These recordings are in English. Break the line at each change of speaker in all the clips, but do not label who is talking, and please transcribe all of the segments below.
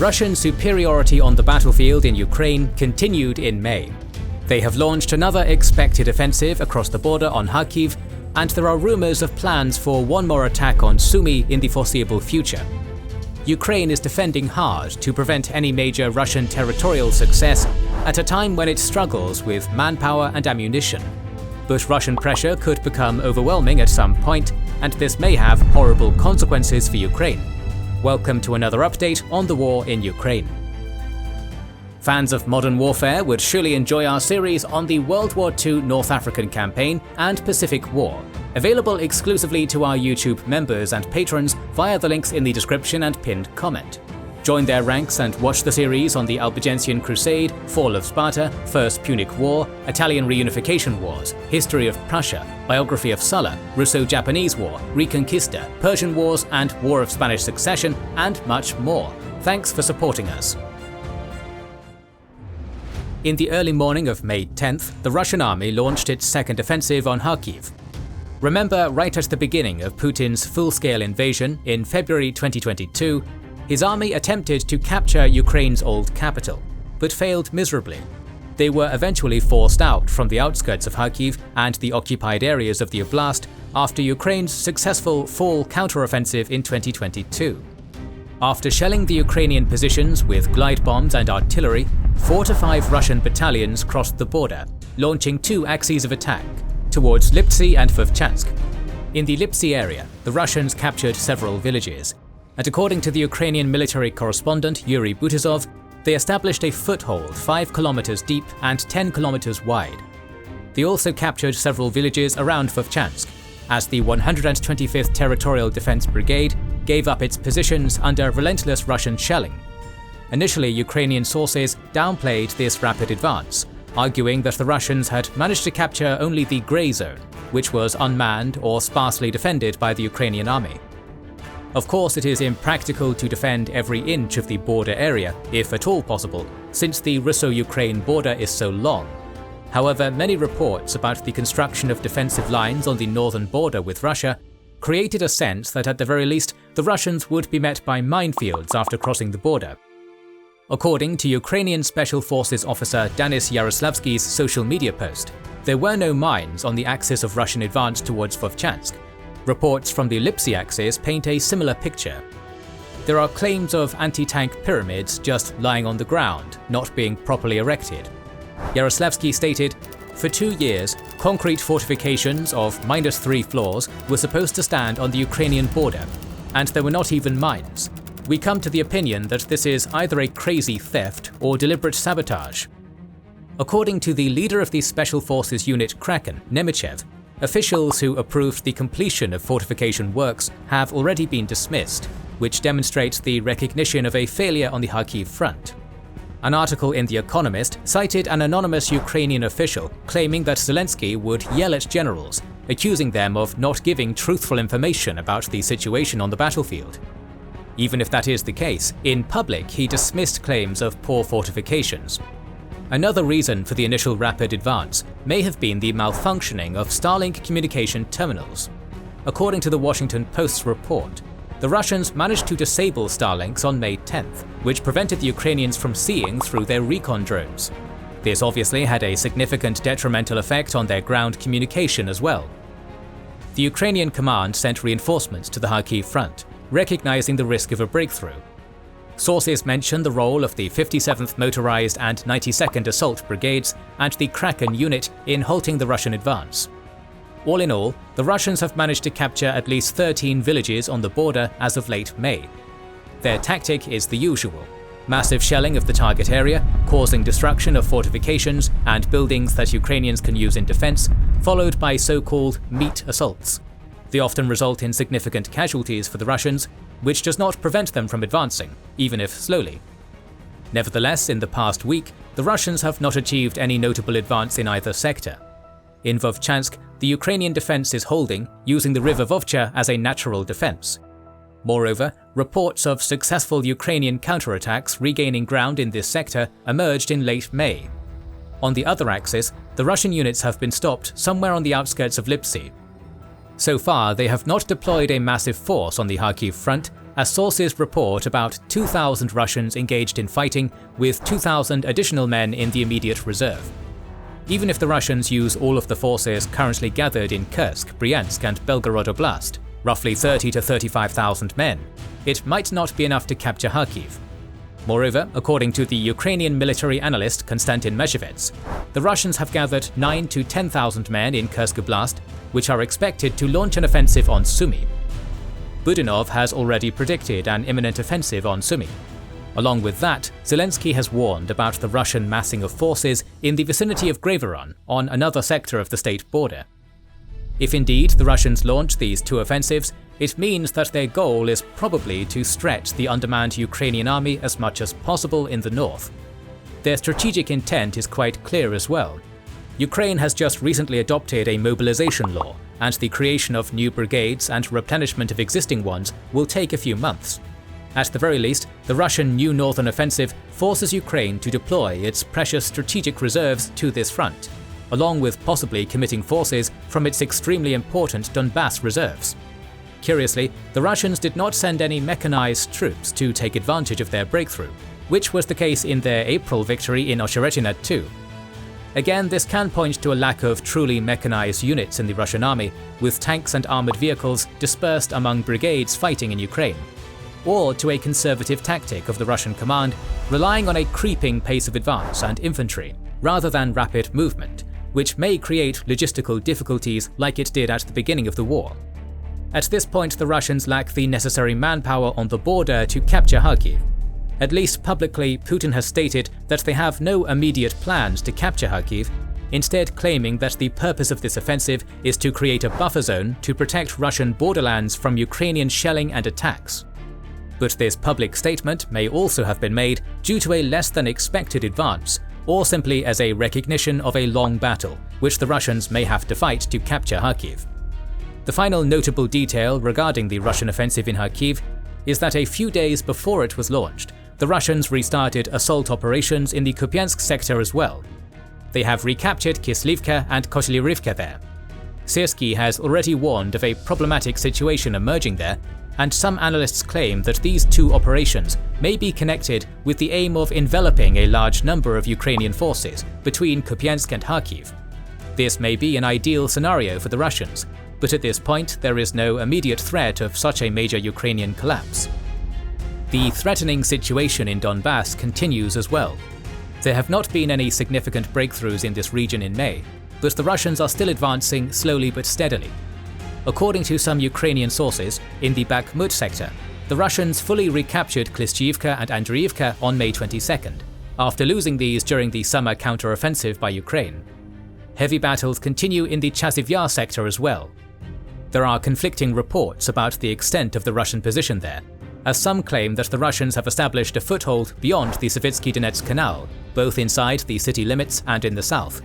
Russian superiority on the battlefield in Ukraine continued in May. They have launched another expected offensive across the border on Kharkiv, and there are rumors of plans for one more attack on Sumy in the foreseeable future. Ukraine is defending hard to prevent any major Russian territorial success at a time when it struggles with manpower and ammunition. But Russian pressure could become overwhelming at some point, and this may have horrible consequences for Ukraine. Welcome to another update on the war in Ukraine. Fans of modern warfare would surely enjoy our series on the World War II North African campaign and Pacific War, available exclusively to our YouTube members and patrons via the links in the description and pinned comment. Join their ranks and watch the series on the Albigensian Crusade, Fall of Sparta, First Punic War, Italian Reunification Wars, History of Prussia, Biography of Sulla, Russo-Japanese War, Reconquista, Persian Wars, and War of Spanish Succession, and much more. Thanks for supporting us. In the early morning of May 10th, the Russian army launched its second offensive on Kharkiv. Remember, right at the beginning of Putin's full-scale invasion in February 2022, his army attempted to capture Ukraine's old capital, but failed miserably. They were eventually forced out from the outskirts of Kharkiv and the occupied areas of the oblast after Ukraine's successful fall counteroffensive in 2022. After shelling the Ukrainian positions with glide bombs and artillery, 4 to 5 Russian battalions crossed the border, launching 2 axes of attack towards Lipsy and Vovchansk. In the Lipsy area, the Russians captured several villages, and according to the Ukrainian military correspondent Yuri Butysov, they established a foothold 5 kilometers deep and 10 kilometers wide. They also captured several villages around Vovchansk, as the 125th Territorial Defense Brigade gave up its positions under relentless Russian shelling. Initially, Ukrainian sources downplayed this rapid advance, arguing that the Russians had managed to capture only the grey zone, which was unmanned or sparsely defended by the Ukrainian army. Of course, it is impractical to defend every inch of the border area, if at all possible, since the Russo-Ukraine border is so long. However, many reports about the construction of defensive lines on the northern border with Russia created a sense that at the very least, the Russians would be met by minefields after crossing the border. According to Ukrainian Special Forces officer Denis Yaroslavsky's social media post, there were no mines on the axis of Russian advance towards Vovchansk. Reports from the Lipsy axis paint a similar picture. There are claims of anti-tank pyramids just lying on the ground, not being properly erected. Yaroslavsky stated, "For 2 years, concrete fortifications of -3 floors were supposed to stand on the Ukrainian border, and there were not even mines. We come to the opinion that this is either a crazy theft or deliberate sabotage." According to the leader of the Special Forces unit Kraken, Nemichev, officials who approved the completion of fortification works have already been dismissed, which demonstrates the recognition of a failure on the Kharkiv front. An article in The Economist cited an anonymous Ukrainian official claiming that Zelensky would yell at generals, accusing them of not giving truthful information about the situation on the battlefield. Even if that is the case, in public he dismissed claims of poor fortifications. Another reason for the initial rapid advance may have been the malfunctioning of Starlink communication terminals. According to the Washington Post's report, the Russians managed to disable Starlinks on May 10th, which prevented the Ukrainians from seeing through their recon drones. This obviously had a significant detrimental effect on their ground communication as well. The Ukrainian command sent reinforcements to the Kharkiv front, recognizing the risk of a breakthrough. Sources mention the role of the 57th Motorized and 92nd Assault Brigades and the Kraken unit in halting the Russian advance. All in all, the Russians have managed to capture at least 13 villages on the border as of late May. Their tactic is the usual: massive shelling of the target area, causing destruction of fortifications and buildings that Ukrainians can use in defense, followed by so-called meat assaults. They often result in significant casualties for the Russians, which does not prevent them from advancing, even if slowly. Nevertheless, in the past week, the Russians have not achieved any notable advance in either sector. In Vovchansk, the Ukrainian defense is holding, using the river Vovcha as a natural defense. Moreover, reports of successful Ukrainian counterattacks regaining ground in this sector emerged in late May. On the other axis, the Russian units have been stopped somewhere on the outskirts of Lipsy. So far, they have not deployed a massive force on the Kharkiv front, as sources report about 2,000 Russians engaged in fighting, with 2,000 additional men in the immediate reserve. Even if the Russians use all of the forces currently gathered in Kursk, Bryansk and Belgorod Oblast, roughly 30 to 35,000 men, it might not be enough to capture Kharkiv. Moreover, according to the Ukrainian military analyst Konstantin Meshevets, the Russians have gathered 9 to 10,000 men in Kursk Oblast, which are expected to launch an offensive on Sumy. Budinov has already predicted an imminent offensive on Sumy. Along with that, Zelensky has warned about the Russian massing of forces in the vicinity of Graveron on another sector of the state border. If indeed the Russians launch these two offensives, it means that their goal is probably to stretch the undermanned Ukrainian army as much as possible in the north. Their strategic intent is quite clear as well. Ukraine has just recently adopted a mobilization law, and the creation of new brigades and replenishment of existing ones will take a few months. At the very least, the Russian new northern offensive forces Ukraine to deploy its precious strategic reserves to this front, along with possibly committing forces from its extremely important Donbass reserves. Curiously, the Russians did not send any mechanized troops to take advantage of their breakthrough, which was the case in their April victory in Ocheretina too. Again, this can point to a lack of truly mechanized units in the Russian army, with tanks and armored vehicles dispersed among brigades fighting in Ukraine, or to a conservative tactic of the Russian command, relying on a creeping pace of advance and infantry, rather than rapid movement, which may create logistical difficulties like it did at the beginning of the war. At this point, the Russians lack the necessary manpower on the border to capture Kharkiv. At least publicly, Putin has stated that they have no immediate plans to capture Kharkiv, instead claiming that the purpose of this offensive is to create a buffer zone to protect Russian borderlands from Ukrainian shelling and attacks. But this public statement may also have been made due to a less than expected advance, or simply as a recognition of a long battle, which the Russians may have to fight to capture Kharkiv. The final notable detail regarding the Russian offensive in Kharkiv is that a few days before it was launched, the Russians restarted assault operations in the Kupiansk sector as well. They have recaptured Kislivka and Kotelyrivka there. Syrskyi has already warned of a problematic situation emerging there, and some analysts claim that these two operations may be connected with the aim of enveloping a large number of Ukrainian forces between Kupiansk and Kharkiv. This may be an ideal scenario for the Russians, but at this point there is no immediate threat of such a major Ukrainian collapse. The threatening situation in Donbass continues as well. There have not been any significant breakthroughs in this region in May, but the Russians are still advancing slowly but steadily. According to some Ukrainian sources, in the Bakhmut sector, the Russians fully recaptured Klishchiivka and Andriivka on May 22nd, after losing these during the summer counter-offensive by Ukraine. Heavy battles continue in the Chasiv Yar sector as well. There are conflicting reports about the extent of the Russian position there, as some claim that the Russians have established a foothold beyond the Savitsky Donets Canal, both inside the city limits and in the south.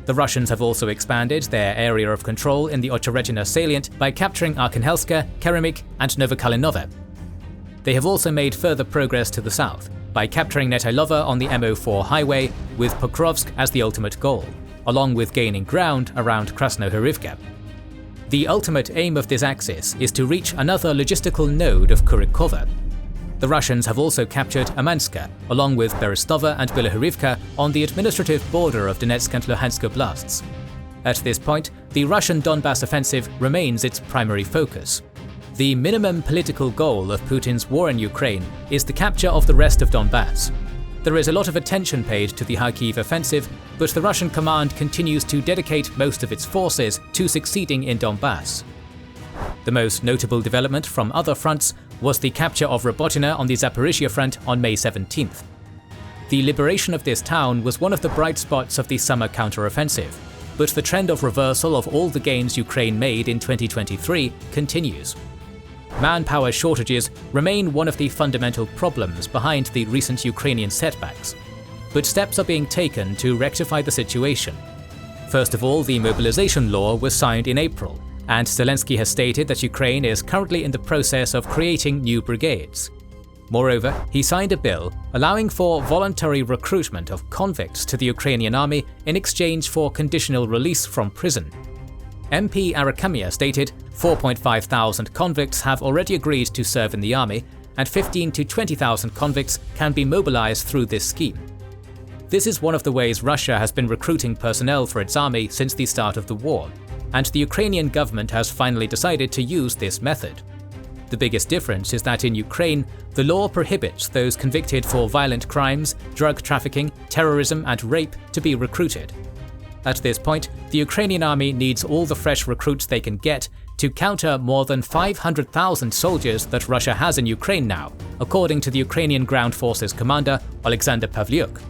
The Russians have also expanded their area of control in the Ocheretina salient by capturing Arkhangelsk, Keremik, and Novokalinove. They have also made further progress to the south by capturing Netailova on the MO4 highway, with Pokrovsk as the ultimate goal, along with gaining ground around Krasnohorivka. The ultimate aim of this axis is to reach another logistical node of Kurikova. The Russians have also captured Amanska, along with Berestova and Bilohorivka on the administrative border of Donetsk and Luhansk oblasts. At this point, the Russian Donbass offensive remains its primary focus. The minimum political goal of Putin's war in Ukraine is the capture of the rest of Donbass. There is a lot of attention paid to the Kharkiv offensive, but the Russian command continues to dedicate most of its forces to succeeding in Donbass. The most notable development from other fronts was the capture of Robotyne on the Zaporizhia front on May 17th. The liberation of this town was one of the bright spots of the summer counter-offensive, but the trend of reversal of all the gains Ukraine made in 2023 continues. Manpower shortages remain one of the fundamental problems behind the recent Ukrainian setbacks, but steps are being taken to rectify the situation. First of all, the mobilization law was signed in April, and Zelensky has stated that Ukraine is currently in the process of creating new brigades. Moreover, he signed a bill allowing for voluntary recruitment of convicts to the Ukrainian army in exchange for conditional release from prison. MP Arakamia stated 4.5 thousand convicts have already agreed to serve in the army, and 15 to 20,000 convicts can be mobilized through this scheme. This is one of the ways Russia has been recruiting personnel for its army since the start of the war, and the Ukrainian government has finally decided to use this method. The biggest difference is that in Ukraine, the law prohibits those convicted for violent crimes, drug trafficking, terrorism, and rape to be recruited. At this point, the Ukrainian army needs all the fresh recruits they can get to counter more than 500,000 soldiers that Russia has in Ukraine now, according to the Ukrainian Ground Forces commander Alexander Pavlyuk.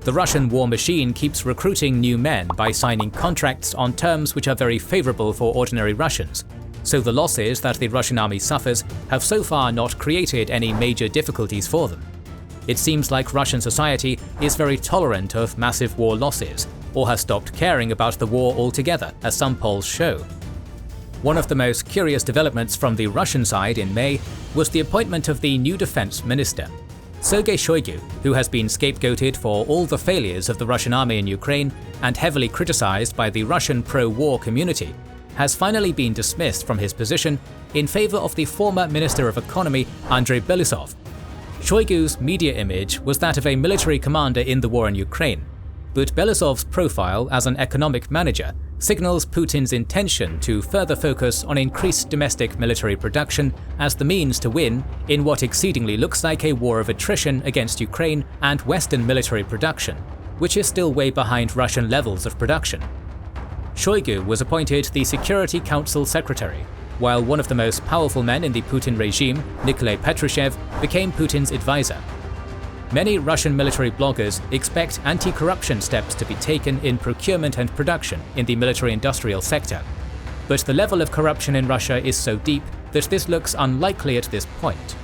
The Russian war machine keeps recruiting new men by signing contracts on terms which are very favorable for ordinary Russians, so the losses that the Russian army suffers have so far not created any major difficulties for them. It seems like Russian society is very tolerant of massive war losses, or has stopped caring about the war altogether, as some polls show. One of the most curious developments from the Russian side in May was the appointment of the new defense minister. Sergei Shoigu, who has been scapegoated for all the failures of the Russian army in Ukraine and heavily criticized by the Russian pro-war community, has finally been dismissed from his position in favor of the former Minister of Economy Andrei Belosov. Shoigu's media image was that of a military commander in the war in Ukraine, but Belosov's profile as an economic manager signals Putin's intention to further focus on increased domestic military production as the means to win in what exceedingly looks like a war of attrition against Ukraine and Western military production, which is still way behind Russian levels of production. Shoigu was appointed the Security Council Secretary, while one of the most powerful men in the Putin regime, Nikolai Patrushev, became Putin's advisor. Many Russian military bloggers expect anti-corruption steps to be taken in procurement and production in the military-industrial sector, but the level of corruption in Russia is so deep that this looks unlikely at this point.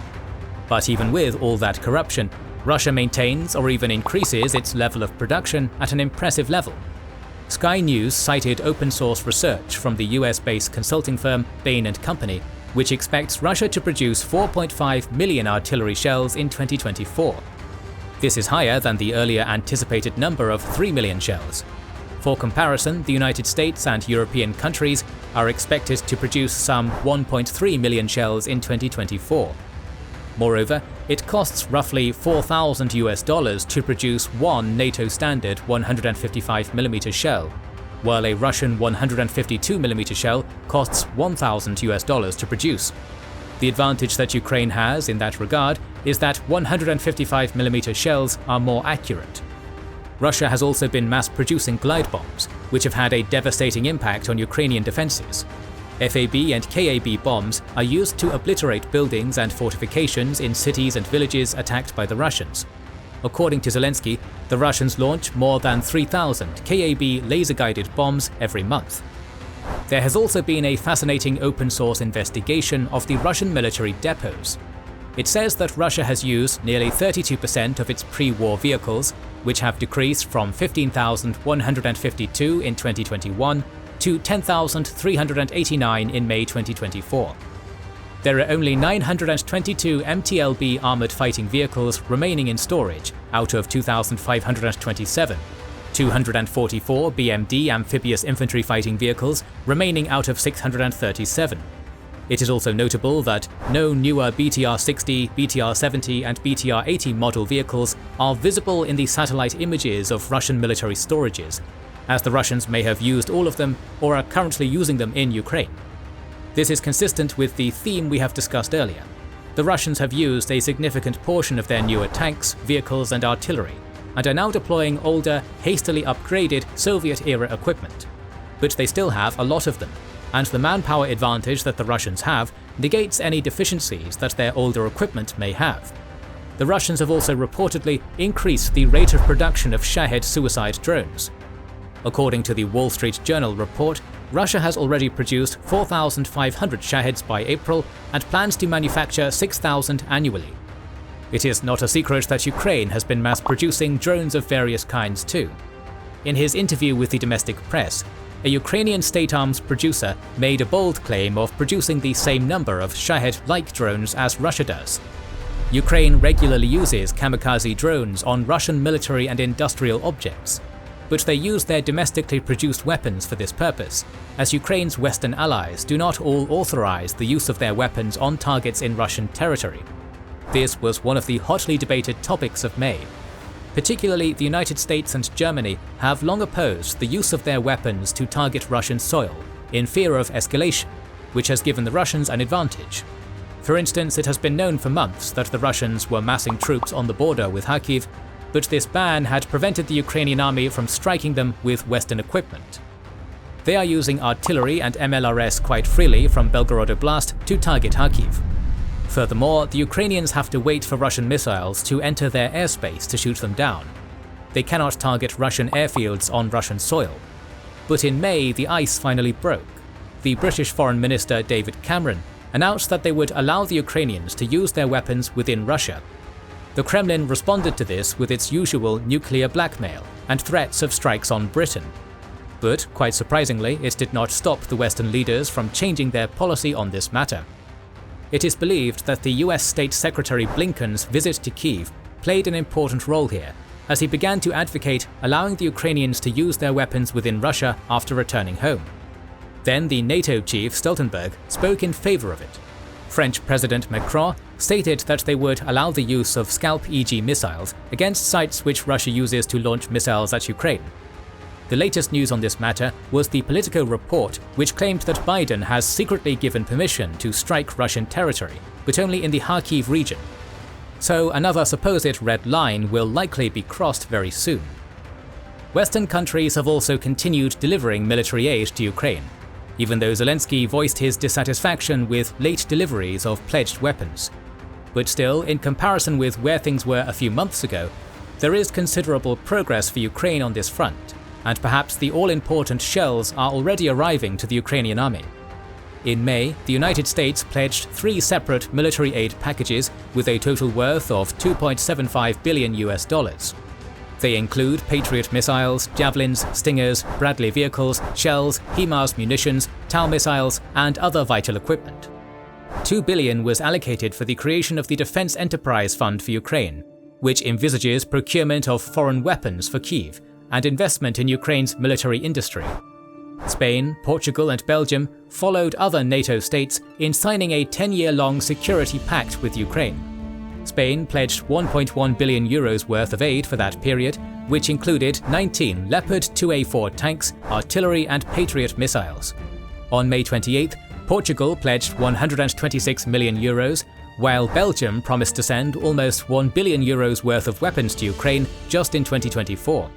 But even with all that corruption, Russia maintains or even increases its level of production at an impressive level. Sky News cited open-source research from the US-based consulting firm Bain & Company, which expects Russia to produce 4.5 million artillery shells in 2024. This is higher than the earlier anticipated number of 3 million shells. For comparison, the United States and European countries are expected to produce some 1.3 million shells in 2024. Moreover, it costs roughly $4,000 to produce one NATO standard 155mm shell, while a Russian 152mm shell costs $1,000 to produce. The advantage that Ukraine has in that regard is that 155mm shells are more accurate. Russia has also been mass-producing glide bombs, which have had a devastating impact on Ukrainian defenses. FAB and KAB bombs are used to obliterate buildings and fortifications in cities and villages attacked by the Russians. According to Zelensky, the Russians launch more than 3,000 KAB laser-guided bombs every month. There has also been a fascinating open-source investigation of the Russian military depots. It says that Russia has used nearly 32% of its pre-war vehicles, which have decreased from 15,152 in 2021 to 10,389 in May 2024. There are only 922 MTLB armored fighting vehicles remaining in storage out of 2,527, 244 BMD amphibious infantry fighting vehicles remaining out of 637. It is also notable that no newer BTR-60, BTR-70 and BTR-80 model vehicles are visible in the satellite images of Russian military storages, as the Russians may have used all of them or are currently using them in Ukraine. This is consistent with the theme we have discussed earlier. The Russians have used a significant portion of their newer tanks, vehicles and artillery, and are now deploying older, hastily upgraded Soviet-era equipment. But they still have a lot of them, and the manpower advantage that the Russians have negates any deficiencies that their older equipment may have. The Russians have also reportedly increased the rate of production of Shahed suicide drones. According to the Wall Street Journal report, Russia has already produced 4,500 Shaheds by April and plans to manufacture 6,000 annually. It is not a secret that Ukraine has been mass-producing drones of various kinds too. In his interview with the domestic press, a Ukrainian state arms producer made a bold claim of producing the same number of Shahed-like drones as Russia does. Ukraine regularly uses kamikaze drones on Russian military and industrial objects. but they use their domestically produced weapons for this purpose, as Ukraine's Western allies do not all authorize the use of their weapons on targets in Russian territory. This was one of the hotly debated topics of May. Particularly, the United States and Germany have long opposed the use of their weapons to target Russian soil, in fear of escalation, which has given the Russians an advantage. For instance, it has been known for months that the Russians were massing troops on the border with Kharkiv, but this ban had prevented the Ukrainian army from striking them with Western equipment. They are using artillery and MLRS quite freely from Belgorod Oblast to target Kharkiv. Furthermore, the Ukrainians have to wait for Russian missiles to enter their airspace to shoot them down. They cannot target Russian airfields on Russian soil. But in May, the ice finally broke. The British Foreign Minister David Cameron announced that they would allow the Ukrainians to use their weapons within Russia. The Kremlin responded to this with its usual nuclear blackmail and threats of strikes on Britain. But, quite surprisingly, it did not stop the Western leaders from changing their policy on this matter. It is believed that the US State Secretary Blinken's visit to Kyiv played an important role here, as he began to advocate allowing the Ukrainians to use their weapons within Russia after returning home. Then the NATO chief Stoltenberg spoke in favor of it. French President Macron stated that they would allow the use of Scalp-EG missiles against sites which Russia uses to launch missiles at Ukraine. The latest news on this matter was the Politico report, which claimed that Biden has secretly given permission to strike Russian territory, but only in the Kharkiv region. So another supposed red line will likely be crossed very soon. Western countries have also continued delivering military aid to Ukraine, even though Zelensky voiced his dissatisfaction with late deliveries of pledged weapons. But still, in comparison with where things were a few months ago, there is considerable progress for Ukraine on this front, and perhaps the all-important shells are already arriving to the Ukrainian army. In May, the United States pledged 3 separate military aid packages with a total worth of $2.75 billion. They include Patriot missiles, Javelins, Stingers, Bradley vehicles, shells, HIMARS munitions, TOW missiles, and other vital equipment. $2 billion was allocated for the creation of the Defense Enterprise Fund for Ukraine, which envisages procurement of foreign weapons for Kyiv and investment in Ukraine's military industry. Spain, Portugal, and Belgium followed other NATO states in signing a 10-year-long security pact with Ukraine. Spain pledged €1.1 billion worth of aid for that period, which included 19 Leopard 2A4 tanks, artillery, and Patriot missiles. On May 28th, Portugal pledged €126 million, while Belgium promised to send almost €1 billion worth of weapons to Ukraine just in 2024.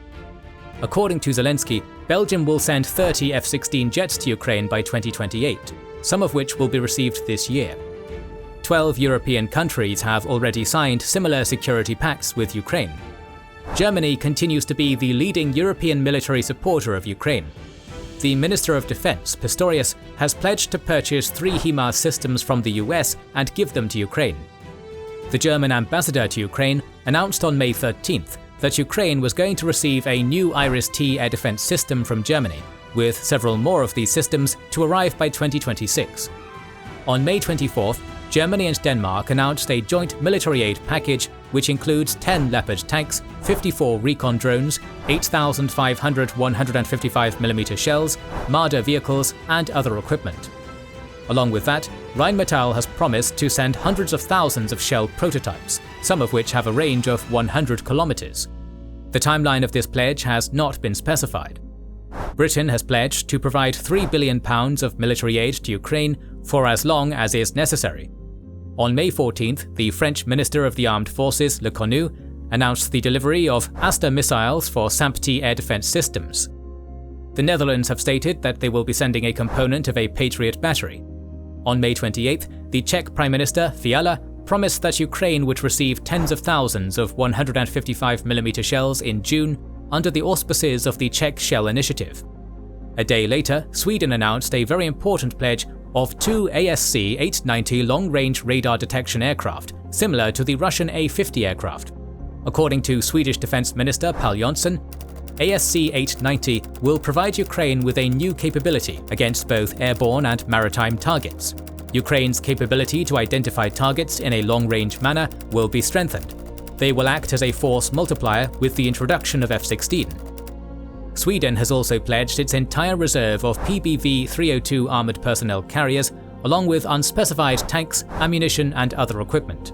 According to Zelensky, Belgium will send 30 F-16 jets to Ukraine by 2028, some of which will be received this year. 12 European countries have already signed similar security pacts with Ukraine. Germany continues to be the leading European military supporter of Ukraine. The Minister of Defense, Pistorius, has pledged to purchase 3 HIMARS systems from the US and give them to Ukraine. The German ambassador to Ukraine announced on May 13th that Ukraine was going to receive a new Iris-T air defense system from Germany, with several more of these systems to arrive by 2026. On May 24th, Germany and Denmark announced a joint military aid package which includes 10 Leopard tanks, 54 recon drones, 8,500 155mm shells, Marder vehicles, and other equipment. Along with that, Rheinmetall has promised to send hundreds of thousands of shell prototypes, some of which have a range of 100 kilometers. The timeline of this pledge has not been specified. Britain has pledged to provide £3 billion of military aid to Ukraine for as long as is necessary. On May 14th, the French Minister of the Armed Forces, Le Cornu, announced the delivery of Aster missiles for SAMP-T air defense systems. The Netherlands have stated that they will be sending a component of a Patriot battery. On May 28th, the Czech Prime Minister, Fiala, promised that Ukraine would receive tens of thousands of 155mm shells in June under the auspices of the Czech Shell Initiative. A day later, Sweden announced a very important pledge of 2 ASC-890 long-range radar detection aircraft, similar to the Russian A-50 aircraft. According to Swedish Defense Minister Pål Jonson, ASC-890 will provide Ukraine with a new capability against both airborne and maritime targets. Ukraine's capability to identify targets in a long-range manner will be strengthened. They will act as a force multiplier with the introduction of F-16. Sweden has also pledged its entire reserve of PBV-302 armoured personnel carriers, along with unspecified tanks, ammunition and other equipment.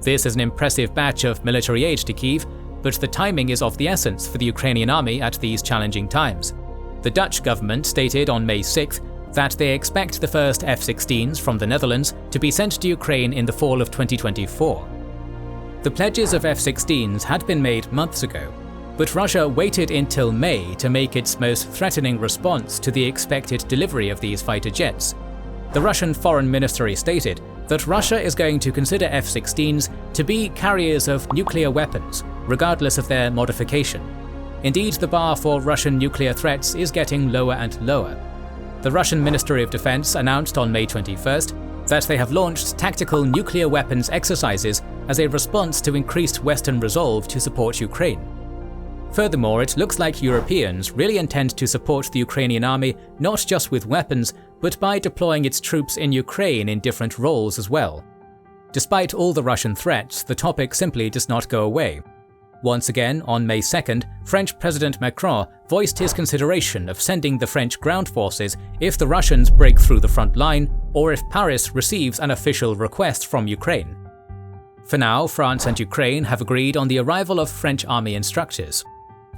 This is an impressive batch of military aid to Kyiv, but the timing is of the essence for the Ukrainian army at these challenging times. The Dutch government stated on May 6th that they expect the first F-16s from the Netherlands to be sent to Ukraine in the fall of 2024. The pledges of F-16s had been made months ago, but Russia waited until May to make its most threatening response to the expected delivery of these fighter jets. The Russian Foreign Ministry stated that Russia is going to consider F-16s to be carriers of nuclear weapons, regardless of their modification. Indeed, the bar for Russian nuclear threats is getting lower and lower. The Russian Ministry of Defense announced on May 21st that they have launched tactical nuclear weapons exercises as a response to increased Western resolve to support Ukraine. Furthermore, it looks like Europeans really intend to support the Ukrainian army not just with weapons, but by deploying its troops in Ukraine in different roles as well. Despite all the Russian threats, the topic simply does not go away. Once again, on May 2nd, French President Macron voiced his consideration of sending the French ground forces if the Russians break through the front line, or if Paris receives an official request from Ukraine. For now, France and Ukraine have agreed on the arrival of French army instructors.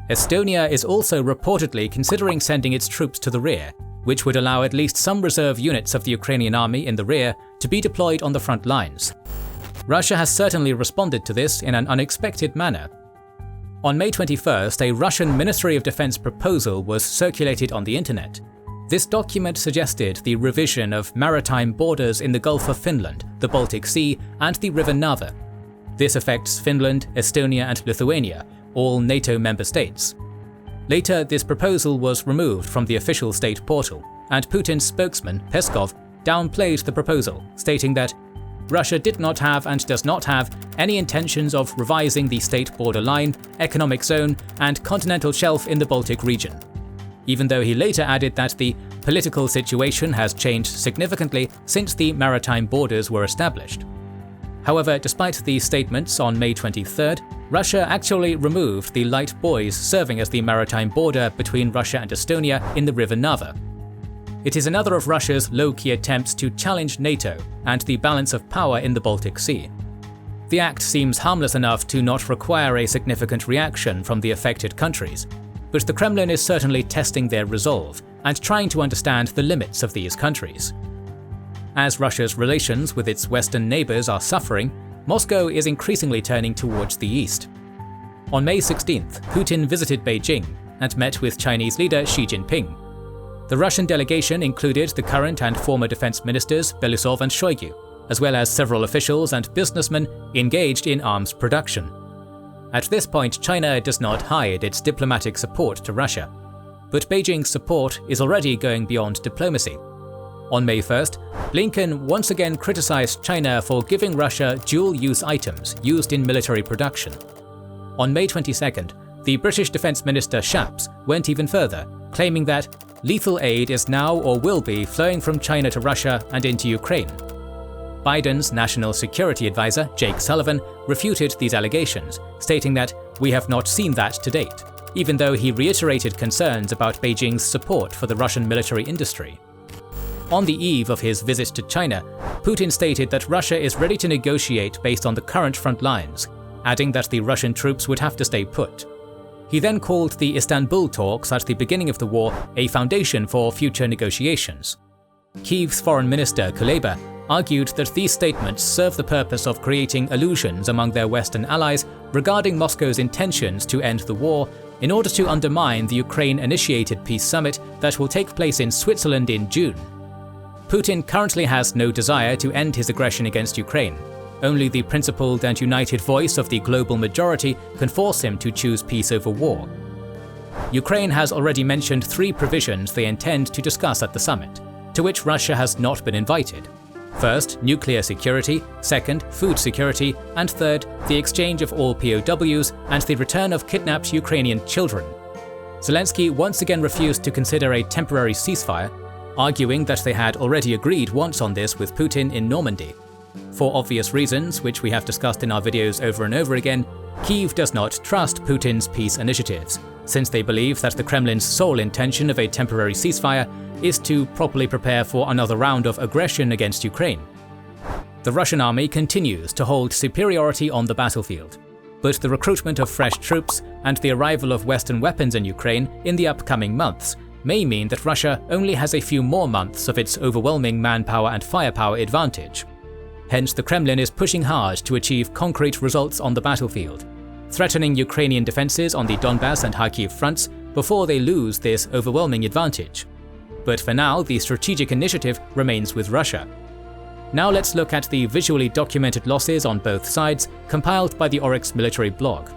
Estonia is also reportedly considering sending its troops to the rear, which would allow at least some reserve units of the Ukrainian army in the rear to be deployed on the front lines. Russia has certainly responded to this in an unexpected manner. On May 21st, a Russian Ministry of Defense proposal was circulated on the internet. This document suggested the revision of maritime borders in the Gulf of Finland, the Baltic Sea, and the River Narva. This affects Finland, Estonia, and Lithuania, all NATO member states. Later, this proposal was removed from the official state portal, and Putin's spokesman, Peskov, downplayed the proposal, stating that Russia did not have and does not have any intentions of revising the state border line, economic zone, and continental shelf in the Baltic region, even though he later added that the political situation has changed significantly since the maritime borders were established. However, despite these statements on May 23rd, Russia actually removed the light buoys serving as the maritime border between Russia and Estonia in the River Narva. It is another of Russia's low-key attempts to challenge NATO and the balance of power in the Baltic Sea. The act seems harmless enough to not require a significant reaction from the affected countries, but the Kremlin is certainly testing their resolve and trying to understand the limits of these countries. As Russia's relations with its Western neighbors are suffering, Moscow is increasingly turning towards the east. On May 16th, Putin visited Beijing and met with Chinese leader Xi Jinping. The Russian delegation included the current and former defense ministers Belousov and Shoigu, as well as several officials and businessmen engaged in arms production. At this point, China does not hide its diplomatic support to Russia, but Beijing's support is already going beyond diplomacy. On May 1st, Blinken once again criticized China for giving Russia dual-use items used in military production. On May 22nd, the British Defence Minister Shapps went even further, claiming that lethal aid is now or will be flowing from China to Russia and into Ukraine. Biden's national security advisor, Jake Sullivan, refuted these allegations, stating that "we have not seen that to date," even though he reiterated concerns about Beijing's support for the Russian military industry. On the eve of his visit to China, Putin stated that Russia is ready to negotiate based on the current front lines, adding that the Russian troops would have to stay put. He then called the Istanbul talks at the beginning of the war a foundation for future negotiations. Kyiv's foreign minister Kuleba argued that these statements serve the purpose of creating illusions among their Western allies regarding Moscow's intentions to end the war in order to undermine the Ukraine-initiated peace summit that will take place in Switzerland in June. Putin currently has no desire to end his aggression against Ukraine. Only the principled and united voice of the global majority can force him to choose peace over war. Ukraine has already mentioned 3 provisions they intend to discuss at the summit, to which Russia has not been invited. First, nuclear security, second, food security, and third, the exchange of all POWs and the return of kidnapped Ukrainian children. Zelensky once again refused to consider a temporary ceasefire, arguing that they had already agreed once on this with Putin in Normandy. For obvious reasons, which we have discussed in our videos over and over again, Kyiv does not trust Putin's peace initiatives, since they believe that the Kremlin's sole intention of a temporary ceasefire is to properly prepare for another round of aggression against Ukraine. The Russian army continues to hold superiority on the battlefield, but the recruitment of fresh troops and the arrival of Western weapons in Ukraine in the upcoming months may mean that Russia only has a few more months of its overwhelming manpower and firepower advantage. Hence, the Kremlin is pushing hard to achieve concrete results on the battlefield, threatening Ukrainian defenses on the Donbas and Kharkiv fronts before they lose this overwhelming advantage. But for now, the strategic initiative remains with Russia. Now let's look at the visually documented losses on both sides compiled by the Oryx military blog.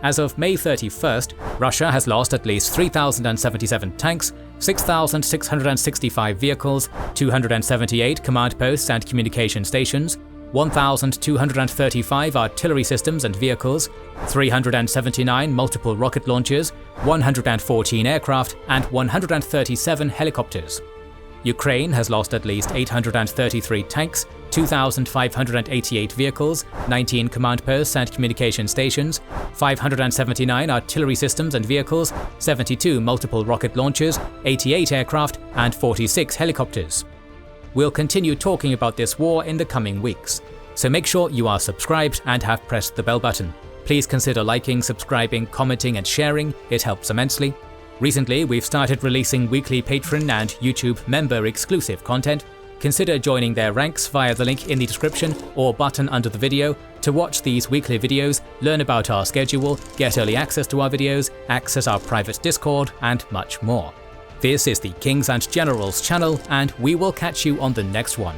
As of May 31st, Russia has lost at least 3,077 tanks, 6,665 vehicles, 278 command posts and communication stations, 1,235 artillery systems and vehicles, 379 multiple rocket launchers, 114 aircraft, and 137 helicopters. Ukraine has lost at least 833 tanks, 2,588 vehicles, 19 command posts and communication stations, 579 artillery systems and vehicles, 72 multiple rocket launchers, 88 aircraft, and 46 helicopters. We'll continue talking about this war in the coming weeks, so make sure you are subscribed and have pressed the bell button. Please consider liking, subscribing, commenting, and sharing, it helps immensely. Recently, we've started releasing weekly Patreon and YouTube member-exclusive content. Consider joining their ranks via the link in the description or button under the video to watch these weekly videos, learn about our schedule, get early access to our videos, access our private Discord, and much more. This is the Kings and Generals channel, and we will catch you on the next one.